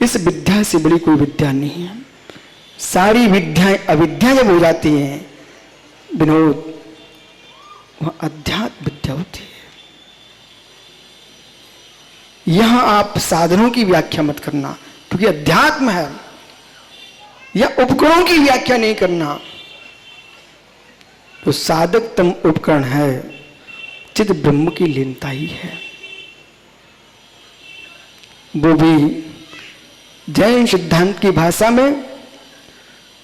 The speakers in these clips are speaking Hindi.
इस विद्या से बड़ी कोई विद्या नहीं है। सारी विद्याएं अविद्या जब हो जाती हैं विनोद, वह अध्यात्म विद्या होती है। यहां आप साधनों की व्याख्या मत करना, क्योंकि अध्यात्म है, या उपकरणों की व्याख्या नहीं करना। तो साधकतम उपकरण है चिद ब्रह्म की लीनता ही है। वो भी जैन सिद्धांत की भाषा में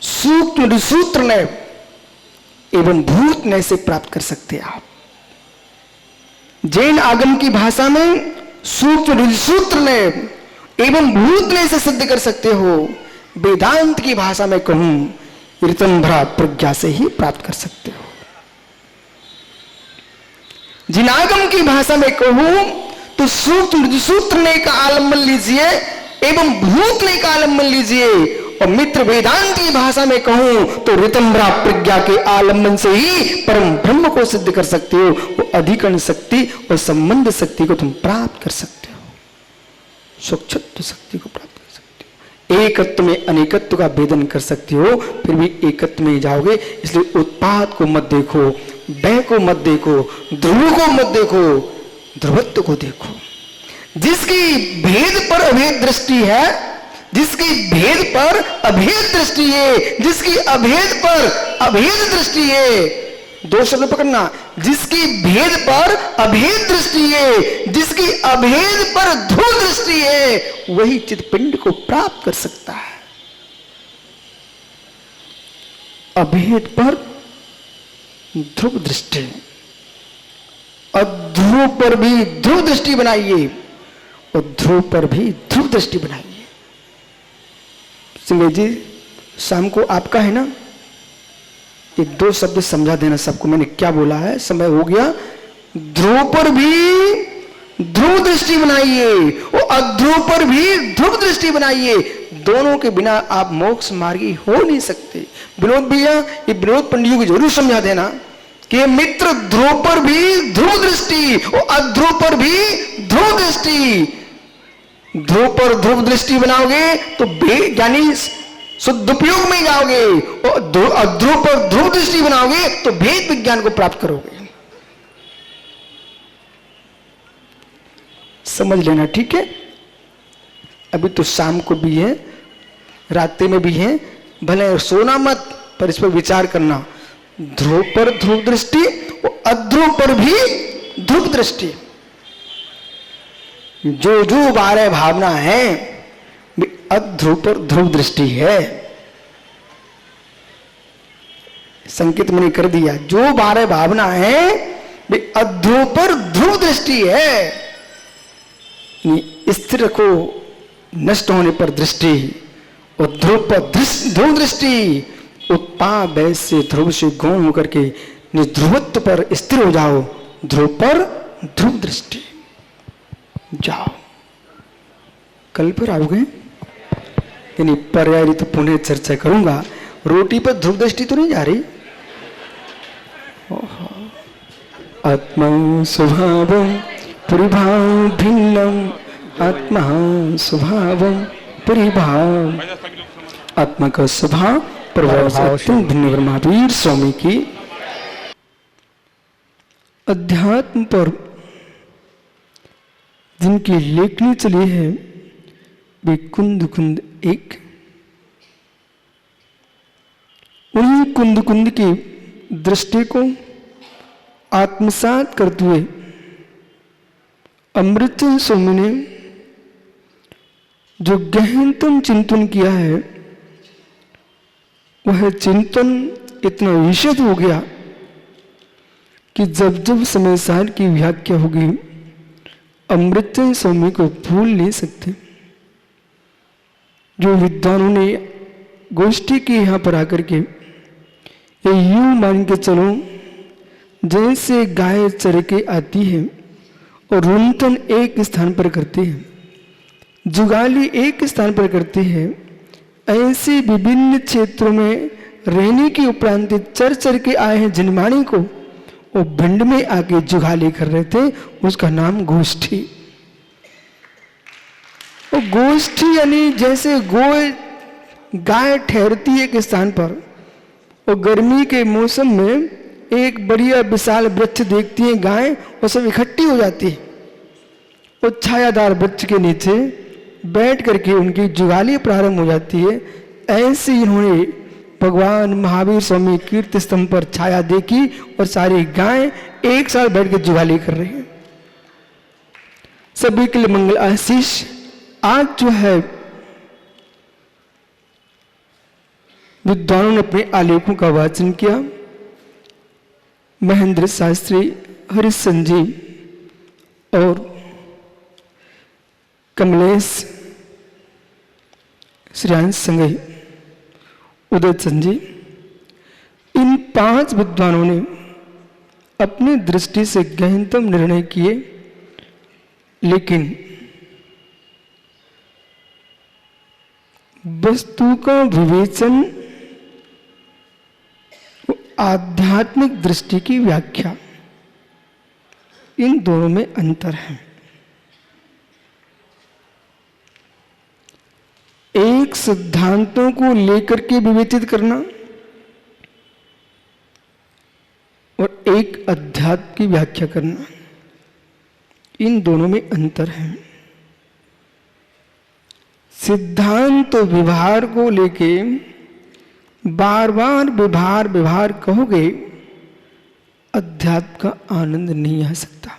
सूक्ष्म सूत्र ने एवं भूत नय से प्राप्त कर सकते हैं आप। जैन आगम की भाषा में सूक्ष्म सूत्र ने एवं भूत नय से सिद्ध कर सकते हो। वेदांत की भाषा में कहूं ऋतंभरा प्रज्ञा से ही प्राप्त कर सकते हो। जिन आगम की भाषा में कहूं तो सूक्ष्म सूत्र ने का आलम्बन लीजिए एवं भूत ने का आलम्बन लीजिए, और मित्र वेदांत की भाषा में कहूं तो ऋतंभरा प्रज्ञा के आलम्बन से ही परम ब्रह्म को सिद्ध कर सकते हो। वो अधिकरण शक्ति और संबंध शक्ति को तुम प्राप्त कर सकते हो, स्वच्छत्व शक्ति को प्राप्त कर सकते हो, एकत्व में अनेकत्व का भेदन कर सकते हो, फिर भी एकत्व में जाओगे। इसलिए उत्पाद को मत देखो, व्यय को मत देखो, ध्रुव को मत देखो, ध्रुवत्व को देखो। जिसकी भेद पर अभेद दृष्टि है, जिसकी भेद पर अभेद दृष्टि है, जिसकी अभेद पर अभेद दृष्टि है, दो शब्द पकड़ना, जिसकी भेद पर अभेद दृष्टि है, जिसकी अभेद पर ध्रुव दृष्टि है, वही चित्पिंड को प्राप्त कर सकता है। अभेद पर ध्रुव दृष्टि, अध्रुव पर भी ध्रुव दृष्टि बनाइए और ध्रुव पर भी ध्रुव दृष्टि बनाइए। सिंह जी शाम को आपका है ना, एक दो शब्द समझा देना सबको मैंने क्या बोला है, समय हो गया। ध्रुव पर भी ध्रुव दृष्टि बनाइए और अध्रुव पर भी ध्रुव दृष्टि बनाइए। दोनों के बिना आप मोक्ष मार्गी हो नहीं सकते। विनोद भैया, ये विनोद पंडित को जरूर समझा देना कि मित्र ध्रुव पर भी ध्रुव दृष्टि और अध्रुव पर भी ध्रुव दृष्टि। ध्रुव पर ध्रुव दृष्टि बनाओगे तो यानी शुद्धोपयोग में जाओगे, और अध्रुव पर ध्रुव दृष्टि बनाओगे तो भेद विज्ञान को प्राप्त करोगे। समझ लेना, ठीक है। अभी तो शाम को भी है, रात्रि में भी है, भले सोना मत, पर इस पर विचार करना। ध्रुव पर ध्रुव दृष्टि और अध्रुव पर भी ध्रुव दृष्टि। जो जो 12 भावना है अध्रुव पर ध्रुव दृष्टि है। संकेत मैंने कर दिया, जो 12 भावना है वे अध्रुव पर ध्रुव दृष्टि है। स्थिर को नष्ट होने पर दृष्टि और ध्रुव पर ध्रुव दृष्टि। उत्पाद से ध्रुव से गौण होकर के निध्रुवत्व पर स्थिर हो जाओ, ध्रुव पर ध्रुव दृष्टि जाओ। कल पर आओगे, यानी पर्याय तो पुनः चर्चा करूंगा। रोटी पर ध्रुव दृष्टि तो नहीं जा रही। आत्मा स्वभाव परिभाव भिन्नम, आत्मा स्वभाव परिभाव। आत्मा का स्वभाव प्रभाव से अत्यंत भिन्न महावीर स्वामी की अध्यात्म पर जिनकी लेखनी चली है वे कुंद कुंद एक। उन्हीं कुंद कुंद की दृष्टि को आत्मसात करते हुए अमृतचंद्र स्वामी ने जो गहनतम चिंतन किया है, वह चिंतन इतना विशद हो गया कि जब जब समय सार की व्याख्या होगी अमृतचंद्र स्वामी को भूल नहीं सकते। जो विद्वानों ने गोष्ठी की यहाँ पर आकर के ये यूं मान के चलो जैसे गाय चर के आती है और रुंतन एक स्थान पर करती है, जुगाली एक स्थान पर करती है, ऐसे विभिन्न क्षेत्रों में रहने के उपरांत चर चर के आए हैं जिनमाणी को वो भिंड में आके जुगाली कर रहे थे, उसका नाम गोष्ठी। वो गोष्ठी यानी जैसे गाय ठहरती है एक स्थान पर और गर्मी के मौसम में एक बढ़िया विशाल वृक्ष देखती है गाय और सब इकट्ठी हो जाती है और छायादार वृक्ष के नीचे बैठ करके उनकी जुगाली प्रारंभ हो जाती है। ऐसे इन्होंने भगवान महावीर स्वामी कीर्ति स्तंभ पर छाया देखी और सारी गाय एक साथ बैठ के जुगाली कर रही है। सभी के लिए मंगल आशीष। आज जो है विद्वानों ने अपने आलेखों का वाचन किया। महेंद्र शास्त्री, हरिश्चंद्र जी और कमलेश, श्रेयांश संगई, उदय चंद जी, इन 5 विद्वानों ने अपनी दृष्टि से गहनतम निर्णय किए, लेकिन वस्तु का विवेचन, आध्यात्मिक दृष्टि की व्याख्या, इन दोनों में अंतर है। एक सिद्धांतों को लेकर के विवेचित करना और एक अध्यात्म की व्याख्या करना, इन दोनों में अंतर है। सिद्धांत तो व्यवहार को लेके बार बार व्यवहार कहोगे, अध्यात्म का आनंद नहीं आ सकता।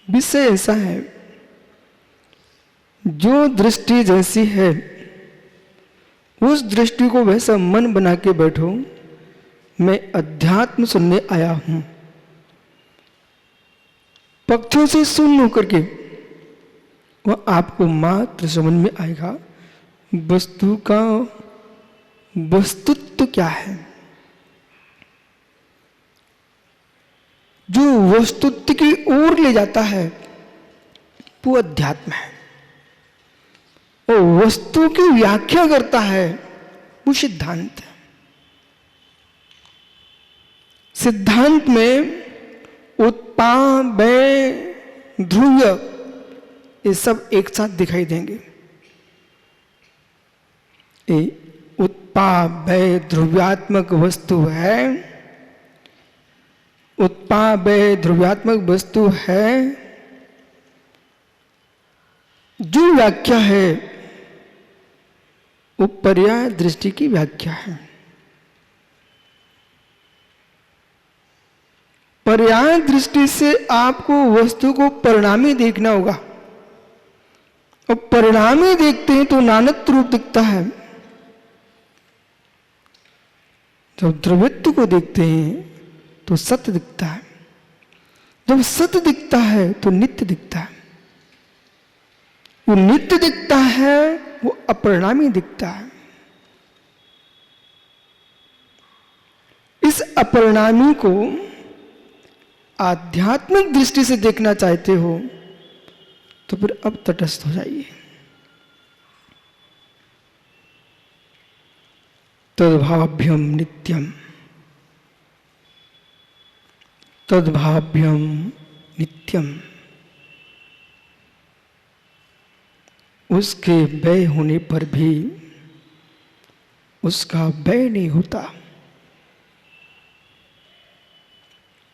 विषय ऐसा है, जो दृष्टि जैसी है उस दृष्टि को वैसा मन बना के बैठो, मैं अध्यात्म सुनने आया हूं, पक्षों से सुन होकर के वह आपको मात्र समझ में आएगा वस्तु का वस्तुत्व क्या है। जो वस्तुत्व की ओर ले जाता है वो अध्यात्म है, और वस्तु की व्याख्या करता है वो सिद्धांत है। सिद्धांत में उत्पादय, ध्रुव, ये सब एक साथ दिखाई देंगे। उत्पादय ध्रुव्यात्मक वस्तु है, उत्पादय ध्रुव्यात्मक वस्तु है। जो व्याख्या है वो पर्याय दृष्टि की व्याख्या है। पर्याय दृष्टि से आपको वस्तु को परिणामी देखना होगा, और परिणामी देखते हैं तो नानत्व रूप दिखता है। जब द्रव्यत्व को देखते हैं तो सत्य दिखता है, जब सत्य दिखता है तो नित्य दिखता है। वो नित्य दिखता है, वो अपरिणामी दिखता है। इस अपरिणामी को आध्यात्मिक दृष्टि से देखना चाहते हो तो फिर अब तटस्थ हो जाइए। तद्भाव्यम नित्यम, तद्भाव्यम नित्यम। उसके व्यय होने पर भी उसका व्यय नहीं होता,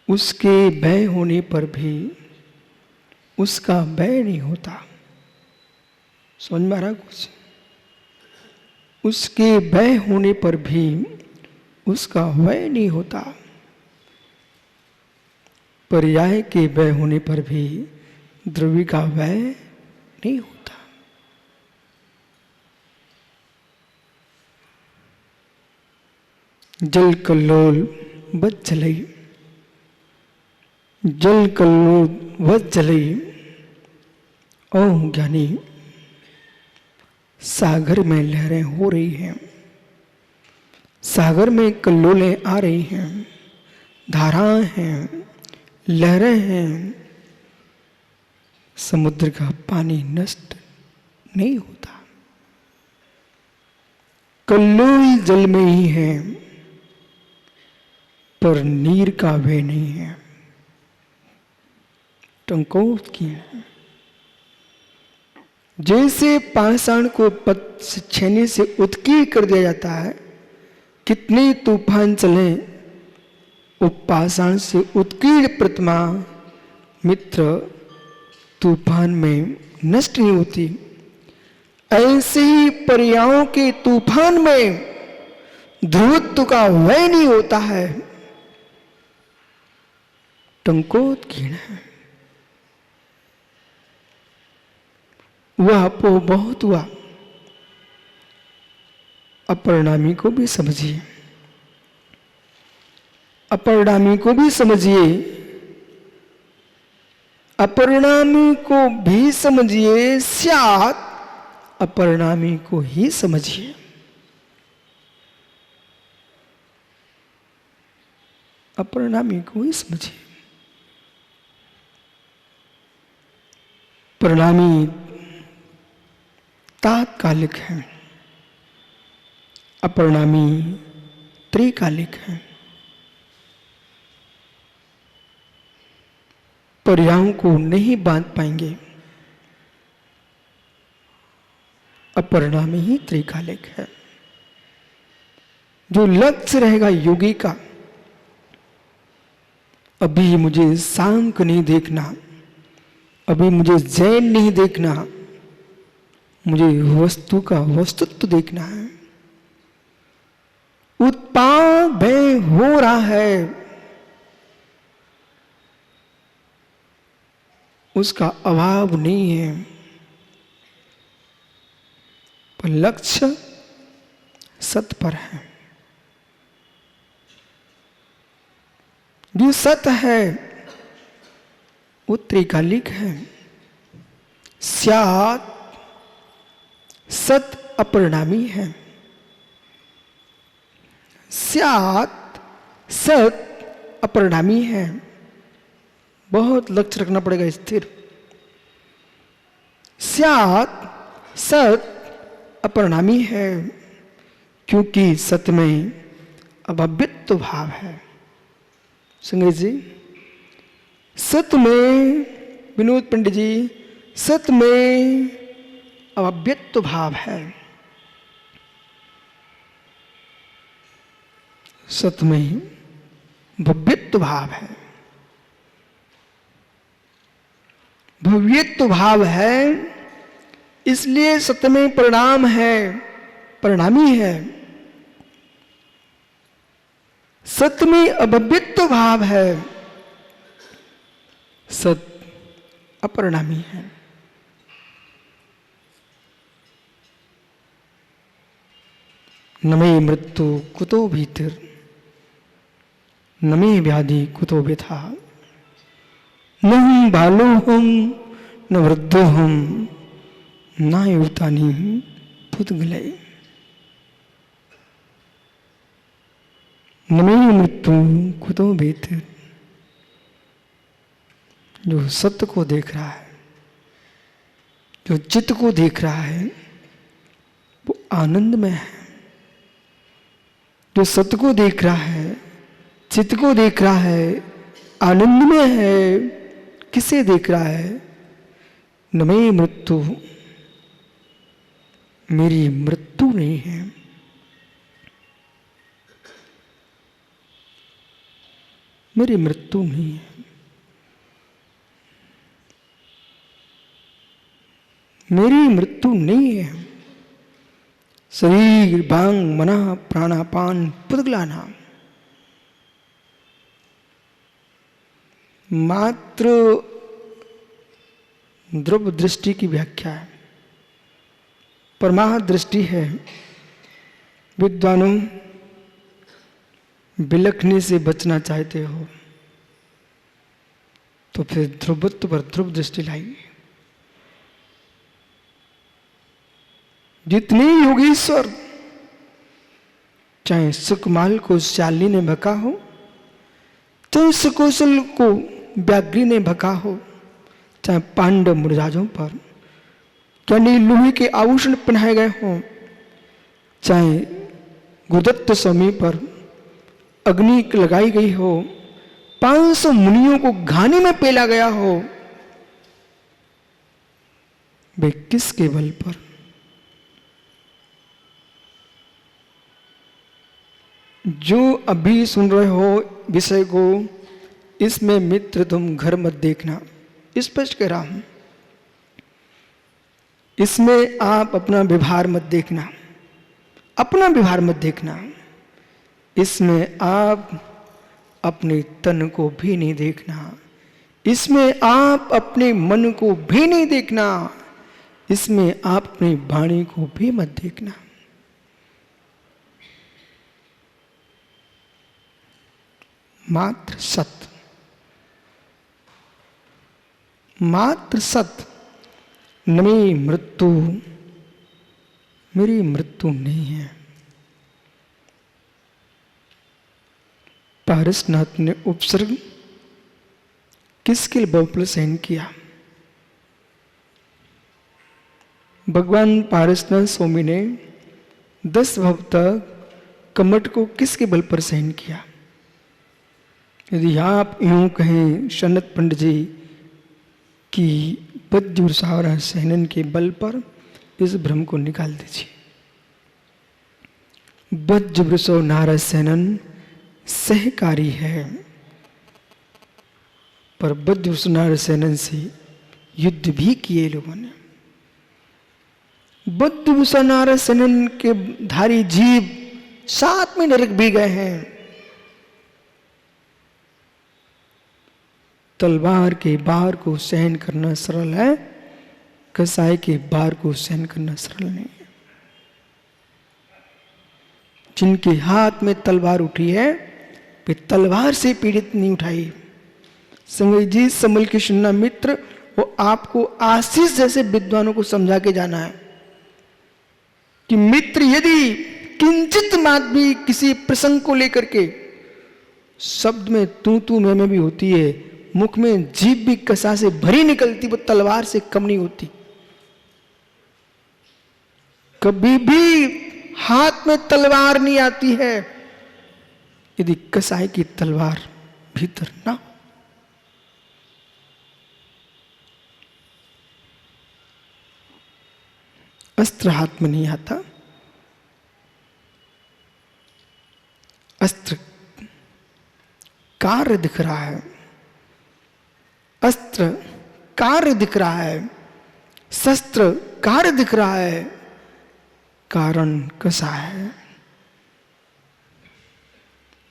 उसके व्यय होने पर भी उसका व्यय नहीं होता। समझ में आ रहा कुछ? उसके व्यय होने पर भी उसका व्यय नहीं होता, पर्याय के व्यय होने पर भी द्रव्य का व्यय नहीं होता। जल कल्लोल वज्जलई, जल कल्लोल वज्जलई। ओ ज्ञानी, सागर में लहरें हो रही हैं, सागर में कल्लोलें आ रही हैं, धाराएं हैं, लहरें हैं। समुद्र का पानी नष्ट नहीं होता, कल्लोल जल में ही है, पर नीर का व्यय नहीं है। टंकोत कीर्ण। जैसे पाषाण को छेनी से उत्कीर्ण कर दिया जाता है, कितने तूफान चले वो पाषाण से उत्कीर्ण प्रतिमा मित्र तूफान में नष्ट नहीं होती, ऐसे ही पर्यायों के तूफान में ध्रुवत्व का वय नहीं होता है। टंकोत्कीर्ण है। वह पो बहुत हुआ, अपरिणामी को भी समझिए, अपरिणामी को भी समझिए, अपरिणामी को भी समझिए, स्यात् अपरिणामी को ही समझिए। अपरिणामी को ही समझिए। परिणामी तात्कालिक है, अपरिणामी त्रिकालिक है। पर्यायों को नहीं बांध पाएंगे, अपरिणामी ही त्रिकालिक है। जो लक्ष्य रहेगा योगी का, अभी मुझे सांख्य नहीं देखना, अभी मुझे जैन नहीं देखना, मुझे वस्तु का वस्तुत्व देखना है। उत्पाद भय हो रहा है, उसका अभाव नहीं है, पर लक्ष्य सत पर है। जो सत है वो त्रिकालिक है। स्यात् सत अपरिणामी है। स्यात् सत अपरिणामी है। बहुत लक्ष्य रखना पड़ेगा स्थिर। स्यात् सत अपरिणामी है, क्योंकि सत में अभव्यत्व भाव है। संग्रह जी, सत में, विनोद पंडित जी, सत में अभव्यत्व भाव है। सत में भव्यत्व भाव है। भव्यत्व भाव है, इसलिए सत्य में परिणाम है, परिणामी है। सत्य में अभव्यत्व भाव है, सत अपरिणामी है। न मे मृत्यु कुतो भीतिर, न मे व्याधि कुतो व्यथा, न हम बालो हम न वृद्धो हम न युवतानी पुद्गले। न मे मृत्यु कुतो भीतिर। जो सत्य को देख रहा है, जो चित्त को देख रहा है, वो आनंद में है। जो सत्य को देख रहा है, चित्त को देख रहा है, आनंद में है। किसे देख रहा है? न मे मृत्यु, मेरी मृत्यु नहीं है। मेरी मृत्यु नहीं है। मेरी मृत्यु नहीं है। शरीर भांग मना प्राणापान पुद्गलाना, मात्र ध्रुव दृष्टि की व्याख्या है। परमार्थ दृष्टि है। विद्वानों, बिलखने से बचना चाहते हो तो फिर ध्रुवत्व पर ध्रुव दृष्टि लाइए। जितने योगीश्वर, चाहे सुकमाल को शालिनी ने भका हो, चाहे सुकौशल को व्याघ्री ने भका हो, चाहे पांडव मुरजाजों पर यानी लोहे के आभूषण पहनाए गए हों, चाहे गुरुदत्त स्वामी पर अग्नि लगाई गई हो, 500 मुनियों को घानी में पेला गया हो, वे किसके बल पर? जो अभी सुन रहे हो विषय को, इसमें मित्र तुम घर मत देखना, स्पष्ट कह रहा हूं। इसमें आप अपना व्यवहार मत देखना, अपना व्यवहार मत देखना। इसमें आप अपने तन को भी नहीं देखना, इसमें आप अपने मन को भी नहीं देखना, इसमें आप अपनी वाणी को भी मत देखना। मात्र सत्य, मात्र सत्य। न मेरी मृत्यु, मेरी मृत्यु नहीं है। पारसनाथ ने उपसर्ग किसके बल पर सहन किया? भगवान पारसनाथ स्वामी ने 10 भव तक कमठ को किसके बल पर सहन किया? यदि आप यूं कहें सनत पंडित जी कि बद्युसावरा सहनन के बल पर, इस भ्रम को निकाल दीजिए। बज्रवृषो नारद सेनन सहकारी है, पर बज्रवृषो नारद सेनन से युद्ध भी किए लोगों ने। बज्रवृषो नारद सेनन के धारी जीव 7 में नरक भी गए हैं। तलवार के बार को सहन करना सरल है, कसाई के बार को सहन करना सरल नहीं है। जिनके हाथ में तलवार उठी है, वे तलवार से पीड़ित नहीं उठाई। संजय जी समल के सुनना मित्र, वो आपको आशीष जैसे विद्वानों को समझा के जाना है कि मित्र यदि किंचित मात्र भी किसी प्रसंग को लेकर के शब्द में तू मैं भी होती है, मुख में जीभ भी कसा से भरी निकलती, वो तलवार से कम नहीं होती। कभी भी हाथ में तलवार नहीं आती है यदि कसाई की तलवार भीतर ना हो। अस्त्र हाथ में नहीं आता, अस्त्र कार्य दिख रहा है, अस्त्र कार्य दिख रहा है, शस्त्र कार्य दिख रहा है, कारण कसा है?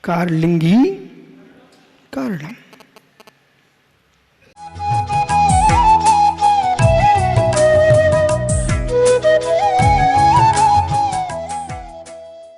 कारलिंगी कारणम।